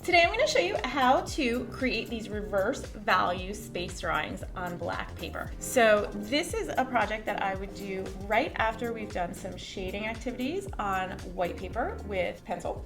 Today I'm going to show you how to create these reverse value space drawings on black paper. So this is a project that I would do right after we've done some shading activities on white paper with pencil.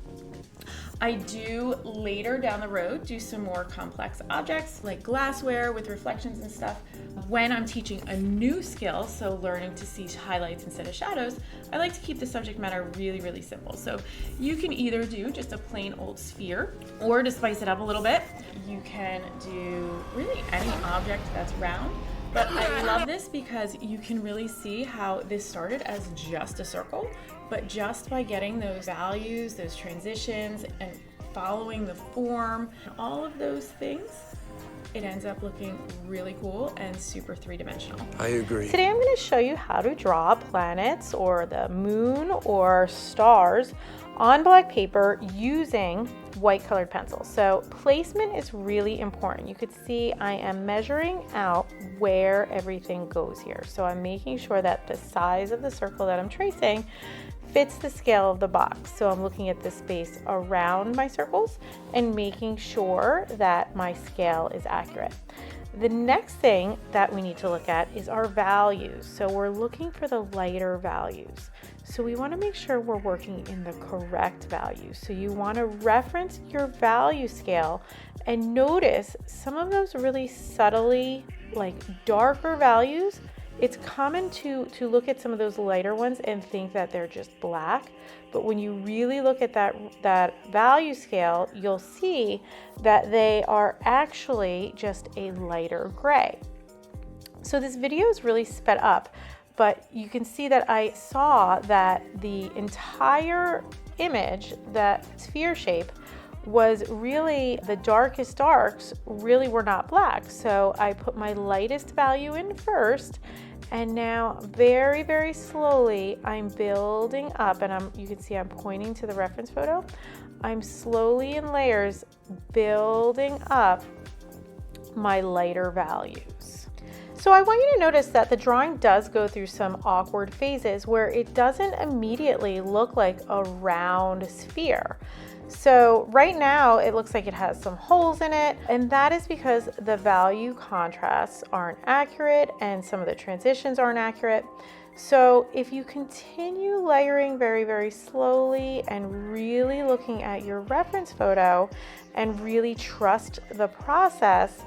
I do later down the road do some more complex objects like glassware with reflections and stuff. When I'm teaching a new skill, so learning to see highlights instead of shadows, I like to keep the subject matter really, really simple. So you can either do just a plain old sphere, or to spice it up a little bit, you can do really any object that's round. But I love this because you can really see how this started as just a circle, but just by getting those values, those transitions, and following the form, all of those things, it ends up looking really cool and super three-dimensional. I agree. Today I'm going to show you how to draw planets or the moon or stars on black paper using white colored pencils. So placement is really important. You could see I am measuring out where everything goes here. So I'm making sure that the size of the circle that I'm tracing fits the scale of the box. So I'm looking at the space around my circles and making sure that my scale is accurate. The next thing that we need to look at is our values. So we're looking for the lighter values. So we want to make sure we're working in the correct values. So you want to reference your value scale and notice some of those really subtly like darker values. It's common to look at some of those lighter ones and think that they're just black, but when you really look at that value scale, you'll see that they are actually just a lighter gray. So this video is really sped up, but you can see that I saw that the entire image, that sphere shape, was really the darkest darks really were not black. So I put my lightest value in first, and now very, very slowly I'm building up, and you can see I'm pointing to the reference photo. I'm slowly in layers building up my lighter values. So I want you to notice that the drawing does go through some awkward phases where it doesn't immediately look like a round sphere. So right now it looks like it has some holes in it, and that is because the value contrasts aren't accurate and some of the transitions aren't accurate. So if you continue layering very, very slowly and really looking at your reference photo and really trust the process,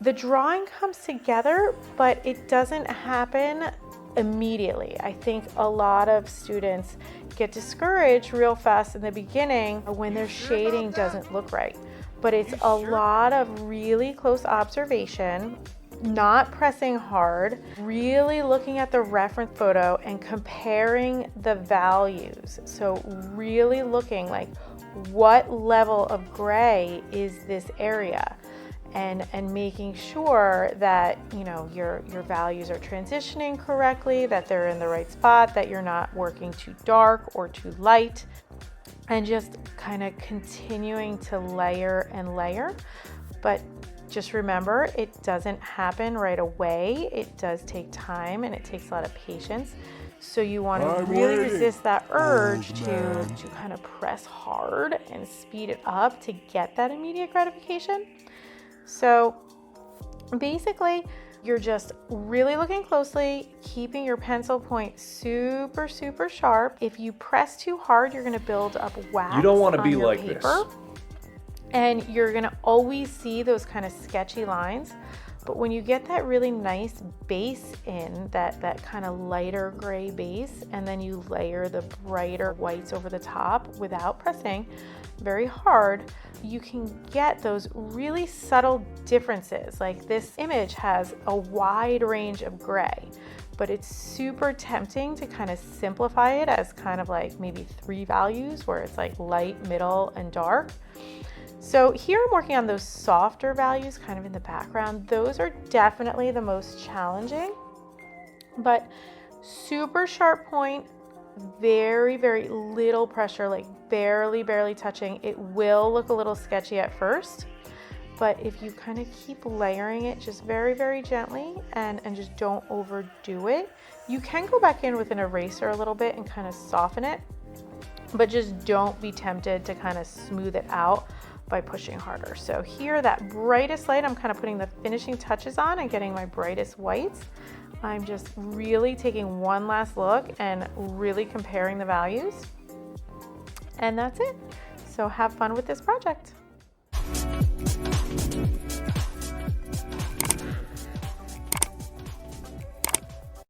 the drawing comes together, but it doesn't happen immediately. I think a lot of students get discouraged real fast in the beginning when their shading doesn't look right. But it's a lot of really close observation, not pressing hard, really looking at the reference photo and comparing the values. So really looking like what level of gray is this area? And making sure that your values are transitioning correctly, that they're in the right spot, that you're not working too dark or too light, and just kind of continuing to layer and layer. But just remember, it doesn't happen right away. It does take time and it takes a lot of patience. So you want to really resist that urge to kind of press hard and speed it up to get that immediate gratification. So basically, you're just really looking closely, keeping your pencil point super, super sharp. If you press too hard, you're going to build up wax. You don't want to on be your like paper, this. and you're going to always see those kind of sketchy lines. But when you get that really nice base in, that kind of lighter gray base, and then you layer the brighter whites over the top without pressing very hard, you can get those really subtle differences. Like this image has a wide range of gray, but it's super tempting to kind of simplify it as kind of like maybe 3 values where it's like light, middle, and dark. So here I'm working on those softer values kind of in the background. Those are definitely the most challenging, but super sharp point, very, very little pressure, like barely touching. It will look a little sketchy at first, but if you kind of keep layering it just very, very gently and just don't overdo it, you can go back in with an eraser a little bit and kind of soften it. but just don't be tempted to kind of smooth it out by pushing harder. So here, that brightest light, I'm kind of putting the finishing touches on and getting my brightest whites. I'm just really taking one last look and really comparing the values. And that's it. So have fun with this project.